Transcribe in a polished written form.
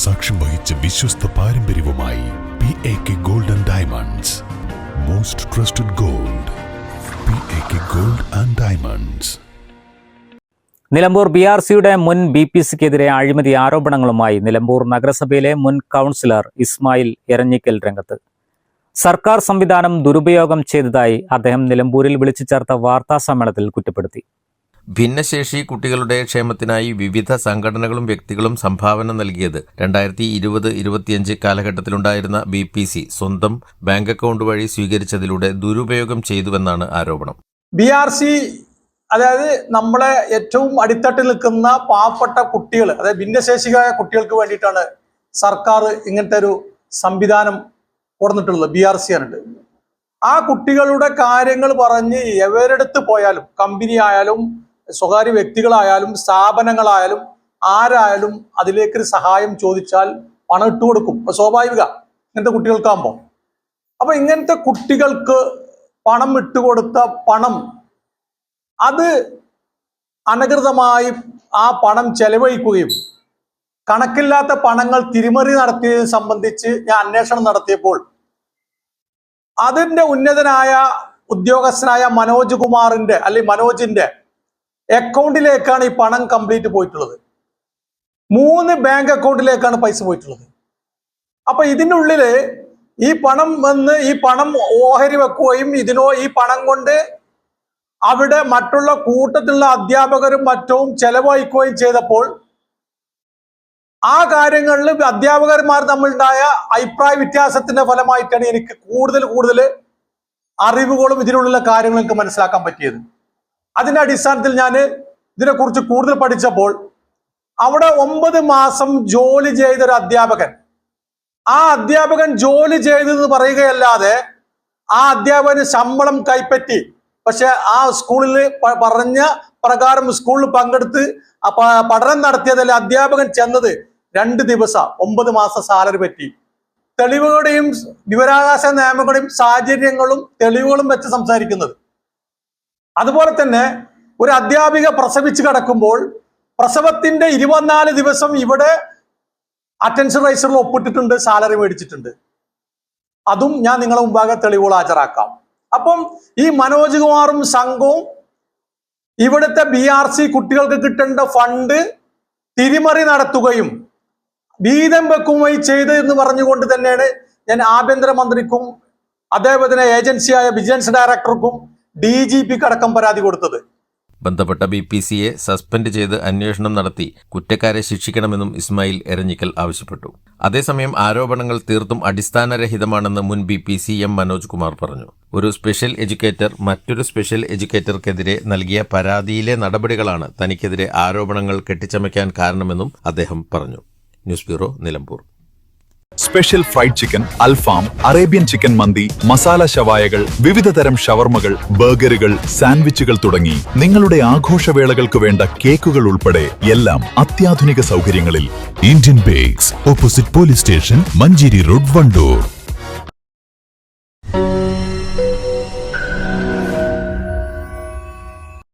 സാക്ഷ്യം വഹിച്ച വിശ്വസ്ത പാരമ്പര്യവുമായി PAK Gold and Diamonds. Most trusted gold. PAK Gold and Diamonds. Nilambur BRCയുടെ മുൻ BPCക്കെതിരെ അഴിമതി ആരോപണങ്ങളുമായി നിലമ്പൂർ നഗരസഭയിലെ മുൻ കൗൺസിലർ ഇസ്മായിൽ എരഞ്ഞിക്കൽ രംഗത്ത്. സർക്കാർ സംവിധാനം ദുരുപയോഗം ചെയ്തതായി അദ്ദേഹം നിലമ്പൂരിൽ വിളിച്ചു ചേർത്ത വാർത്താ സമ്മേളനത്തിൽ കുറ്റപ്പെടുത്തി. ഭിന്നശേഷി കുട്ടികളുടെ ക്ഷേമത്തിനായി വിവിധ സംഘടനകളും വ്യക്തികളും സംഭാവന നൽകിയത് 2020-25 കാലഘട്ടത്തിലുണ്ടായിരുന്ന BPC സ്വന്തം ബാങ്ക് അക്കൗണ്ട് വഴി സ്വീകരിച്ചതിലൂടെ ദുരുപയോഗം ചെയ്തുവെന്നാണ് ആരോപണം. BRC അതായത് നമ്മളെ ഏറ്റവും അടിത്തട്ടിൽ നിൽക്കുന്ന പാവപ്പെട്ട കുട്ടികൾ, അതായത് ഭിന്നശേഷിയായ കുട്ടികൾക്ക് വേണ്ടിയിട്ടാണ് സർക്കാർ ഇങ്ങനത്തെ ഒരു സംവിധാനം കൊടുത്തിട്ടുള്ളത്. BRC ആണ്. ആ കുട്ടികളുടെ കാര്യങ്ങൾ പറഞ്ഞ് എവരെടുത്ത് പോയാലും, കമ്പനി ആയാലും സ്വകാര്യ വ്യക്തികളായാലും സ്ഥാപനങ്ങളായാലും ആരായാലും അതിലേക്ക് ഒരു സഹായം ചോദിച്ചാൽ പണം ഇട്ടു കൊടുക്കും. സ്വാഭാവിക ഇങ്ങനത്തെ കുട്ടികൾക്കാകുമ്പോൾ. അപ്പൊ ഇങ്ങനത്തെ കുട്ടികൾക്ക് പണം ഇട്ടുകൊടുത്ത പണം അത് അനധികൃതമായി ആ പണം ചെലവഴിക്കുകയും കണക്കില്ലാത്ത പണങ്ങൾ തിരിമറി നടത്തിയതിനെ സംബന്ധിച്ച് ഞാൻ അന്വേഷണം നടത്തിയപ്പോൾ അതിന്റെ ഉന്നതനായ ഉദ്യോഗസ്ഥനായ മനോജിന്റെ അക്കൗണ്ടിലേക്കാണ് ഈ പണം കംപ്ലീറ്റ് പോയിട്ടുള്ളത്. 3 ബാങ്ക് അക്കൗണ്ടിലേക്കാണ് പൈസ പോയിട്ടുള്ളത്. അപ്പൊ ഇതിനുള്ളില് ഈ പണം ഓഹരി വെക്കുകയും ഈ പണം കൊണ്ട് അവിടെ മറ്റുള്ള കൂട്ടത്തിലുള്ള അധ്യാപകരും മറ്റും ചെലവഴിക്കുകയും ചെയ്തപ്പോൾ ആ കാര്യങ്ങളിൽ അധ്യാപകന്മാർ തമ്മിലുണ്ടായ അഭിപ്രായ വ്യത്യാസത്തിന്റെ ഫലമായിട്ടാണ് എനിക്ക് കൂടുതൽ അറിവുകളും ഇതിനുള്ള കാര്യങ്ങളും എനിക്ക് മനസ്സിലാക്കാൻ പറ്റിയത്. അതിന്റെ അടിസ്ഥാനത്തിൽ ഞാൻ ഇതിനെക്കുറിച്ച് കൂടുതൽ പഠിച്ചപ്പോൾ അവിടെ 9 മാസം ജോലി ചെയ്ത ഒരു അധ്യാപകൻ ജോലി ചെയ്തെന്ന് പറയുകയല്ലാതെ ആ അധ്യാപകന് ശമ്പളം കൈപ്പറ്റി. പക്ഷെ ആ സ്കൂളിൽ പറഞ്ഞ പ്രകാരം സ്കൂളിൽ പങ്കെടുത്ത് പഠനം നടത്തിയതല്ല അധ്യാപകൻ ചെന്നത് 2 ദിവസം 9 മാസം സാലറി പറ്റി. തെളിവുകളുടെയും വിവരാവകാശ നിയമങ്ങളുടെയും സാഹചര്യങ്ങളും തെളിവുകളും വെച്ച് സംസാരിക്കുന്നത്. അതുപോലെ തന്നെ ഒരു അധ്യാപിക പ്രസവിച്ച് കിടക്കുമ്പോൾ പ്രസവത്തിന്റെ 24 ദിവസം ഇവിടെ അറ്റൻഷൻ രജിസ്റ്ററിൽ ഒപ്പിട്ടിട്ടുണ്ട്, സാലറി മേടിച്ചിട്ടുണ്ട്. അതും ഞാൻ നിങ്ങളെ മുമ്പാകെ തെളിവുകൾ ഹാജരാക്കാം. അപ്പം ഈ മനോജ് കുമാറും സംഘവും ഇവിടുത്തെ BRC കുട്ടികൾക്ക് കിട്ടേണ്ട ഫണ്ട് തിരിമറി നടത്തുകയും വീതം വെക്കുകയും ചെയ്ത് എന്ന് പറഞ്ഞുകൊണ്ട് തന്നെയാണ് ഞാൻ ആഭ്യന്തരമന്ത്രിക്കും അതേപോലെ തന്നെ ഏജൻസിയായ വിജിലൻസ് ഡയറക്ടർക്കും DGPക്ക് അടക്കം പരാതി കൊടുത്തത്. ബന്ധപ്പെട്ട BPCയെ സസ്പെൻഡ് ചെയ്ത് അന്വേഷണം നടത്തി കുറ്റക്കാരെ ശിക്ഷിക്കണമെന്നും ഇസ്മായിൽ എരഞ്ഞിക്കൽ ആവശ്യപ്പെട്ടു. അതേസമയം ആരോപണങ്ങൾ തീർത്തും അടിസ്ഥാനരഹിതമാണെന്ന് മുൻ BPC മനോജ് കുമാർ പറഞ്ഞു. ഒരു സ്പെഷ്യൽ എഡ്യൂക്കേറ്റർ മറ്റൊരു സ്പെഷ്യൽ എഡ്യൂക്കേറ്റർക്കെതിരെ നൽകിയ പരാതിയിലെ നടപടികളാണ് തനിക്കെതിരെ ആരോപണങ്ങൾ കെട്ടിച്ചമയ്ക്കാൻ കാരണമെന്നും അദ്ദേഹം പറഞ്ഞു. News bureau, Nilambur. Special fried chicken, അൽഫാം, അറേബ്യൻ ചിക്കൻ മന്തി, മസാല ഷവായകൾ, വിവിധ തരം ഷവർമകൾ, ബർഗറുകൾ, സാൻഡ്വിച്ചുകൾ തുടങ്ങി നിങ്ങളുടെ ആഘോഷവേളകൾക്ക് വേണ്ട കേക്കുകൾ ഉൾപ്പെടെ എല്ലാം അത്യാധുനിക സൗകര്യങ്ങളിൽ. Indian bakes, opposite police station, Manjeri road, Wandoor.